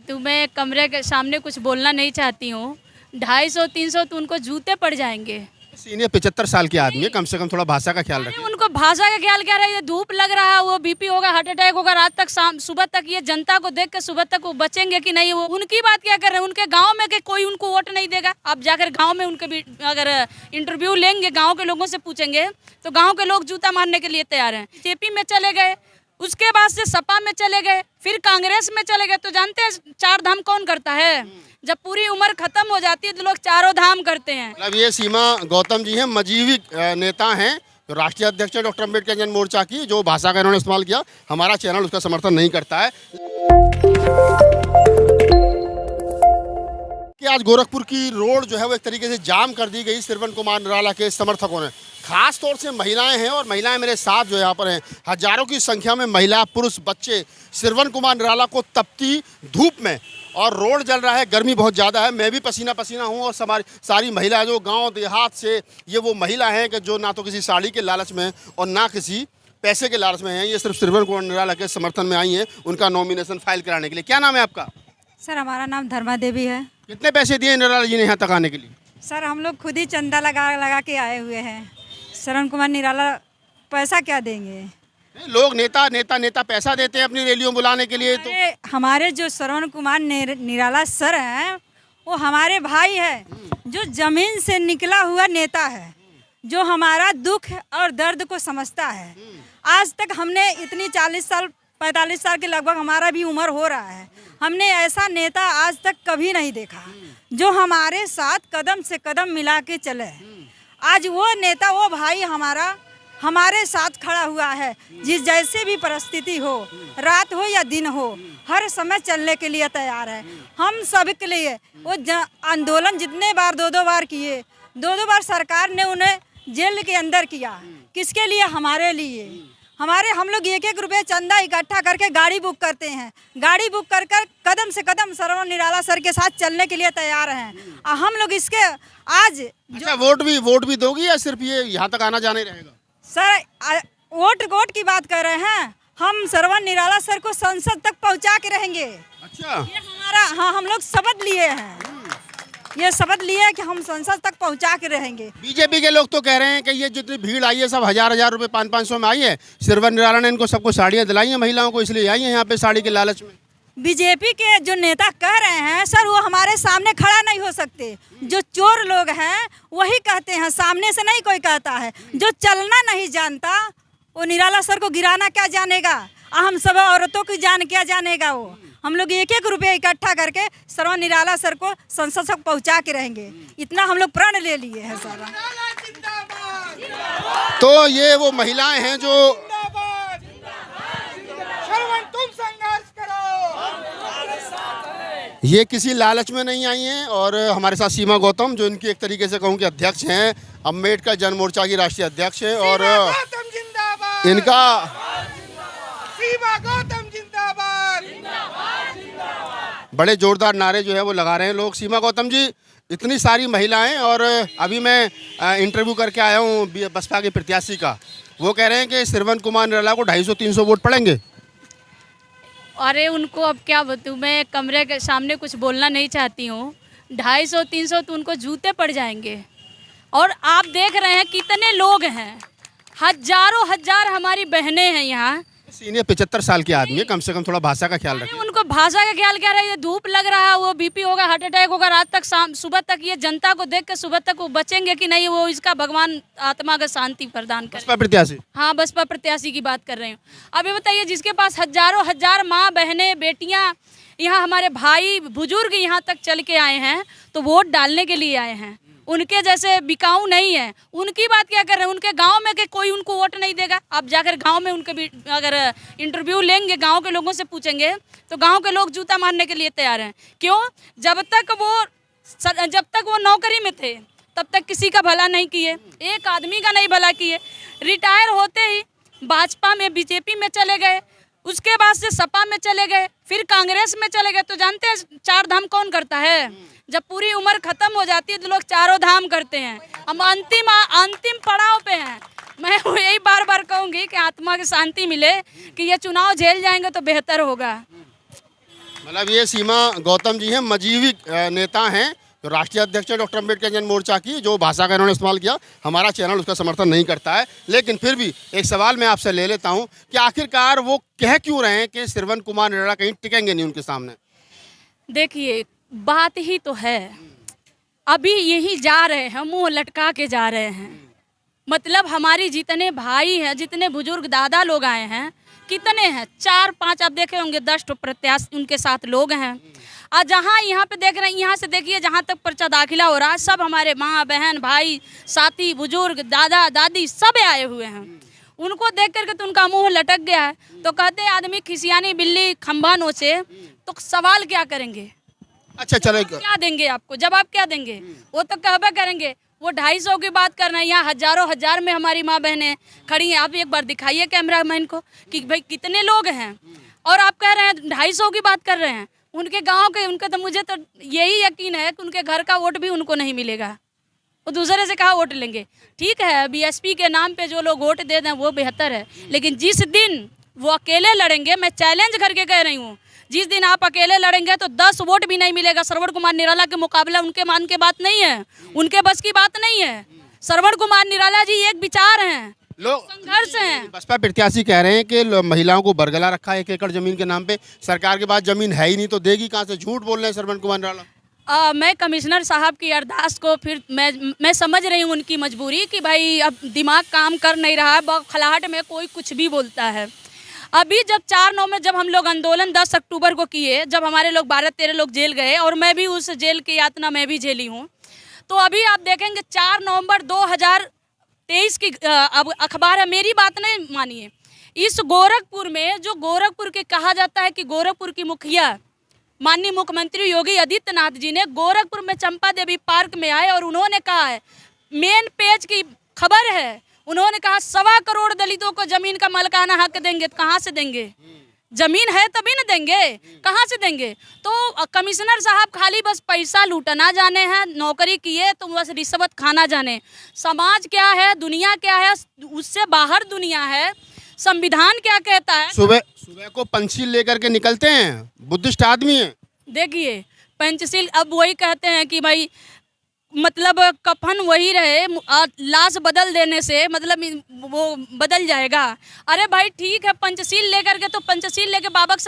बताऊँ, मैं कमरे के सामने कुछ बोलना नहीं चाहती हूँ। 250-300 तो उनको जूते पड़ जाएंगे। सीनियर 75 साल के आदमी है, कम से कम थोड़ा भाषा का ख्याल अरे रखिए। उनको भाषा का ख्याल क्या रहे, धूप लग रहा है, वो बीपी होगा, हार्ट अटैक होगा, रात तक शाम सुबह तक ये जनता को देख के सुबह तक वो बचेंगे कि नहीं, वो उनकी बात क्या कर रहे हैं। उनके गांव में के कोई उनको वोट नहीं देगा। आप जाकर गांव में उनके भी अगर इंटरव्यू लेंगे, गांव के लोगों से पूछेंगे तो गांव के लोग जूता मारने के लिए तैयार हैं। बीजेपी में चले गए, उसके बाद से सपा में चले गए, फिर कांग्रेस में चले गए। तो जानते हैं चार धाम कौन करता है? जब पूरी उम्र खत्म हो जाती है तो लोग चारों धाम करते हैं। मतलब ये सीमा गौतम जी हैं, मजीवी नेता हैं, जो राष्ट्रीय अध्यक्ष है डॉक्टर अम्बेडकर जन मोर्चा की। जो भाषा का इन्होंने इस्तेमाल किया, हमारा चैनल उसका समर्थन नहीं करता है। कि आज गोरखपुर की रोड जो है वो एक तरीके से जाम कर दी गई श्रवण कुमार निराला के समर्थकों ने। खास तौर से महिलाएं हैं, और महिलाएं मेरे साथ जो यहाँ पर हैं, हजारों की संख्या में महिला, पुरुष, बच्चे श्रवण कुमार निराला को तपती धूप में, और रोड जल रहा है, गर्मी बहुत ज़्यादा है, मैं भी पसीना पसीना हूँ। और सारी महिला जो गांव देहात से, ये वो महिला हैं कि जो ना तो किसी साड़ी के लालच में और ना किसी पैसे के लालच में हैं। ये सिर्फ श्रवण कुमार निराला के समर्थन में आई हैं, उनका नॉमिनेशन फाइल कराने के लिए। क्या नाम है आपका? सर हमारा नाम धर्मा देवी है। कितने पैसे दिए निराला जी ने यहाँ तक आने के लिए? सर हम लोग खुद ही चंदा लगा लगा के आए हुए हैं। श्रवण कुमार निराला पैसा क्या देंगे? लोग नेता पैसा देते हैं अपनी रैलियों बुलाने के लिए। तो हमारे जो श्रवण कुमार निराला सर हैं, वो हमारे भाई है, जो जमीन से निकला हुआ नेता है, जो हमारा दुख और दर्द को समझता है। आज तक हमने इतनी 40 साल 45 साल के लगभग हमारा भी उम्र हो रहा है, हमने ऐसा नेता आज तक कभी नहीं देखा जो हमारे साथ कदम से कदम मिला के चले। आज वो नेता, वो भाई हमारा हमारे साथ खड़ा हुआ है। जिस जैसे भी परिस्थिति हो, रात हो या दिन हो, हर समय चलने के लिए तैयार है। हम सब के लिए वो आंदोलन जितने बार 2-2 बार किए, 2-2 बार सरकार ने उन्हें जेल के अंदर किया। किसके लिए? हमारे लिए। हम लोग 1-1 रुपये चंदा इकट्ठा करके गाड़ी बुक करते हैं। गाड़ी बुक कर कदम से कदम श्रवण निराला सर के साथ चलने के लिए तैयार हैं। हम लोग इसके आज अच्छा, वोट भी दोगी या सिर्फ ये यहाँ तक आना जाने रहेगा? सर वोट की बात कर रहे हैं, हम श्रवण निराला सर को संसद तक पहुंचा के रहेंगे। अच्छा, ये हमारा, हाँ, हम लोग शपथ लिए हैं, ये शपथ लिए कि हम संसद तक पहुंचा के रहेंगे। बीजेपी के लोग तो कह रहे हैं कि ये जितनी भीड़ आई है सब 1000-1000 रुपए 500-500 में आई है। श्रवण निराला ने इनको सबको साड़ियाँ दिलाई हैं, महिलाओं को, इसलिए आई है यहाँ पे साड़ी के लालच में। बीजेपी के जो नेता कह रहे हैं सर, वो हमारे सामने खड़ा नहीं हो सकते। जो चोर लोग हैं वही कहते हैं, सामने से नहीं कोई कहता है। जो चलना नहीं जानता वो निराला सर को गिराना क्या जानेगा? हम सब औरतों की जान क्या जानेगा वो? हम लोग 1-1 रुपये इकट्ठा करके श्रवण निराला सर को संसद तक पहुंचा के रहेंगे, इतना हम लोग प्रण ले लिए हैं सर। तो ये वो महिलाएं हैं जो ये किसी लालच में नहीं आई हैं। और हमारे साथ सीमा गौतम, जो इनकी एक तरीके से कहूँ कि अध्यक्ष हैं, अम्बेडकर जन मोर्चा की राष्ट्रीय अध्यक्ष है। और इनका बड़े जोरदार नारे जो है वो लगा रहे हैं लोग। सीमा गौतम जी, इतनी सारी महिलाएं, और अभी मैं इंटरव्यू करके आया हूँ बसपा के प्रत्याशी का, वो कह रहे हैं कि श्रवण कुमार निराला को 250-300 वोट पड़ेंगे। अरे उनको अब क्या बताऊँ, मैं कमरे के सामने कुछ बोलना नहीं चाहती हूँ। 250-300 तो उनको जूते पड़ जाएंगे। और आप देख रहे हैं कितने लोग हैं, हजारों हजार हमारी बहनें हैं यहाँ। सीनियर 75 साल के आदमी है, कम से कम थोड़ा भाषा का ख्याल रखिए। उनको भाषा का ख्याल क्या रहे, धूप लग रहा है, वो बीपी होगा, हार्ट अटैक होगा, रात तक शाम सुबह तक ये जनता को देख के सुबह तक वो बचेंगे कि नहीं, वो इसका भगवान आत्मा का शांति प्रदान करे। बसपा प्रत्याशी? हाँ, बसपा प्रत्याशी की बात कर रहे हूँ। अब ये बताइए, जिसके पास हजारों हजार माँ बहनें बेटियाँ, यहाँ हमारे भाई बुजुर्ग यहाँ तक चल के आए हैं, तो वोट डालने के लिए आए हैं। उनके जैसे बिकाऊ नहीं है। उनकी बात क्या कर रहे हैं? उनके गांव में के कोई उनको वोट नहीं देगा। आप जाकर गांव में उनके भी अगर इंटरव्यू लेंगे, गांव के लोगों से पूछेंगे तो गांव के लोग जूता मारने के लिए तैयार हैं। क्यों? जब तक वो नौकरी में थे तब तक किसी का भला नहीं किए, एक आदमी का नहीं भला किए। रिटायर होते ही भाजपा में, बीजेपी में चले गए, उसके बाद से सपा में चले गए, फिर कांग्रेस में चले गए। तो जानते हैं चार धाम कौन करता है? जब पूरी उम्र खत्म हो जाती है तो लोग चारों धाम करते हैं। हम अंतिम पड़ाव पे हैं। मैं यही बार बार कहूँगी कि आत्मा की शांति मिले, कि ये चुनाव झेल जाएंगे तो बेहतर होगा। मतलब ये सीमा गौतम जी हैं, मजीवी नेता हैं, जो राष्ट्रीय अध्यक्ष है डॉक्टर अम्बेडकर जन मोर्चा की, जो भाषा का इन्होंने इस्तेमाल किया। हमारा चैनल उसका समर्थन नहीं करता है, लेकिन फिर भी एक सवाल मैं आपसे ले लेता हूं कि आखिरकार वो कह क्यों रहे हैं कि श्रवण कुमार निराला कहीं टिकेंगे नहीं उनके सामने? देखिए, बात ही तो है, अभी यही जा रहे हैं, मुंह लटका के जा रहे हैं। मतलब हमारी जितने भाई हैं, जितने बुजुर्ग दादा लोग आए हैं, कितने हैं, 4-5 आप देखे होंगे, 10 प्रत्याशी उनके साथ लोग हैं। और जहाँ यहाँ पे देख रहे हैं, यहाँ से देखिए जहाँ तक पर्चा दाखिला हो रहा है, सब हमारे माँ बहन भाई साथी बुजुर्ग दादा दादी सब आए हुए हैं। उनको देख करके तो उनका मुंह लटक गया है। तो कहते हैं आदमी खिसियानी बिल्ली खंभा नोचे, तो सवाल क्या करेंगे? अच्छा चलो, क्या देंगे आपको जवाब, क्या देंगे? वो तो कहबे करेंगे। वो 250 की बात कर रहे हैं, यहाँ हजारों हजार में हमारी माँ बहनें खड़ी हैं। आप एक बार दिखाइए कैमरामैन को कि भाई कितने लोग हैं, और आप कह रहे हैं 250 की बात कर रहे हैं। उनके गांव के, उनका तो मुझे तो यही यकीन है कि उनके घर का वोट भी उनको नहीं मिलेगा। वो दूसरे से कहा वोट लेंगे। ठीक है, बीएसपी के नाम पे जो लोग वोट दे दें वो बेहतर है, लेकिन जिस दिन वो अकेले लड़ेंगे, मैं चैलेंज करके कह रही हूँ, जिस दिन आप अकेले लड़ेंगे तो 10 वोट भी नहीं मिलेगा। श्रवण कुमार निराला के मुकाबला उनके मान के बात नहीं है, उनके बस की बात नहीं है। श्रवण कुमार निराला जी एक विचार हैं, लोग संघर्ष है। बसपा प्रत्याशी कह रहे हैं कि महिलाओं को बरगला रखा है 1 एकड़ जमीन के नाम पे, सरकार के पास जमीन है ही नहीं तो देगी कहाँ से? झूठ बोल रहे हैं श्रवण कुमार निराला। मैं कमिश्नर साहब की अरदास को फिर मैं समझ रही हूँ उनकी मजबूरी कि भाई अब दिमाग काम कर नहीं रहा है, बौखलाहट में कोई कुछ भी बोलता है। अभी जब 4/9 में जब हम लोग आंदोलन 10 अक्टूबर को किए, जब हमारे लोग 12-13 लोग जेल गए, और मैं भी उस जेल की यातना मैं भी झेली हूँ, तो अभी आप देखेंगे 4 नवंबर 2023 की अब अखबार है, मेरी बात नहीं मानिए, इस गोरखपुर में, जो गोरखपुर के कहा जाता है कि गोरखपुर की मुखिया माननीय मुख्यमंत्री योगी आदित्यनाथ जी ने गोरखपुर में चंपा देवी पार्क में आए और उन्होंने कहा है, मेन पेज की खबर है, उन्होंने कहा 1.25 करोड़ दलितों को जमीन का मालिकाना हक देंगे। तो कहाँ से देंगे? जमीन है तभी न देंगे, कहाँ से देंगे? तो कमिश्नर साहब खाली बस पैसा लूटना जाने हैं, नौकरी किए तो बस रिश्वत खाना जाने। समाज क्या है, दुनिया क्या है, उससे बाहर दुनिया है, संविधान क्या कहता है। सुबह को पंचशील लेकर के निकलते हैं, बुद्धिस्ट आदमी है। देखिए पंचशील, अब वही कहते हैं कि भाई मतलब कफन वही रहे, लाश बदल देने से मतलब वो बदल जाएगा। अरे भाई ठीक है, पंचशील लेकर के, तो पंचशील लेकर बाबक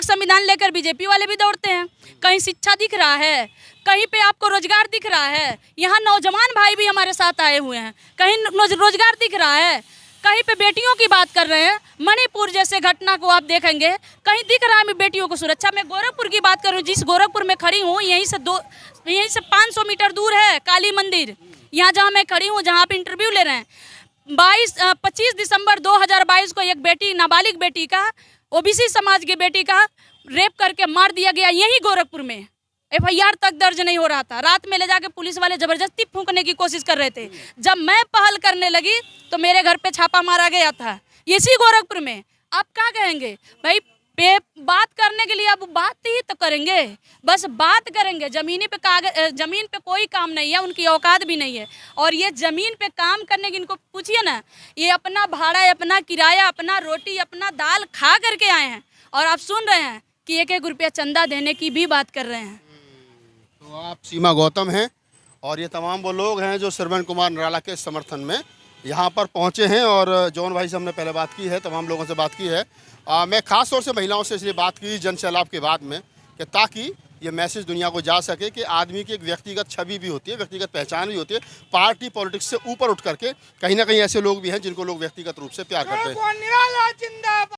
संविधान लेकर बीजेपी वाले भी दौड़ते हैं। कहीं शिक्षा दिख रहा है, कहीं पे आपको रोजगार दिख रहा है? यहाँ नौजवान भाई भी हमारे साथ आए हुए हैं, कहीं रोजगार दिख रहा है? कहीं पे बेटियों की बात कर रहे हैं, मणिपुर जैसे घटना को आप देखेंगे, कहीं दिख रहा है मैं बेटियों को सुरक्षा। मैं गोरखपुर की बात करूं, जिस गोरखपुर में खड़ी हूं, यहीं से 500 मीटर दूर है काली मंदिर। यहाँ जहाँ मैं खड़ी हूँ, जहाँ पे इंटरव्यू ले रहे हैं, 25 दिसंबर 2022 को एक बेटी, नाबालिग बेटी का, ओबीसी समाज की बेटी का रेप करके मार दिया गया यही गोरखपुर में। FIR तक दर्ज नहीं हो रहा था। रात में ले जाके पुलिस वाले जबरदस्ती फूंकने की कोशिश कर रहे थे। जब मैं पहल करने लगी तो मेरे घर पे छापा मारा गया था, इसी गोरखपुर में। आप क्या कहेंगे भाई? बात करने के लिए अब बात ही तो करेंगे, बस बात करेंगे। जमीन पे कोई काम नहीं है, उनकी औकात भी नहीं है। और ये जमीन पे काम करने की, इनको पूछिए ना, ये अपना भाड़ा, अपना किराया, अपना रोटी, अपना दाल खा करके आए हैं, और आप सुन रहे हैं कि 1-1 रुपया चंदा देने की भी बात कर रहे हैं। तो आप सीमा गौतम हैं, और ये तमाम वो लोग हैं जो श्रवण कुमार निराला के समर्थन में यहाँ पर पहुँचे हैं। और जॉन भाई से हमने पहले बात की है, तमाम लोगों से बात की है। मैं ख़ास तौर से महिलाओं से इसलिए बात की जन सैलाब के बाद में, कि ताकि ये मैसेज दुनिया को जा सके कि आदमी की एक व्यक्तिगत छवि भी होती है, व्यक्तिगत पहचान भी होती है। पार्टी पॉलिटिक्स से ऊपर उठ करके कहीं ना कहीं ऐसे लोग भी हैं जिनको लोग व्यक्तिगत रूप से प्यार करते हैं।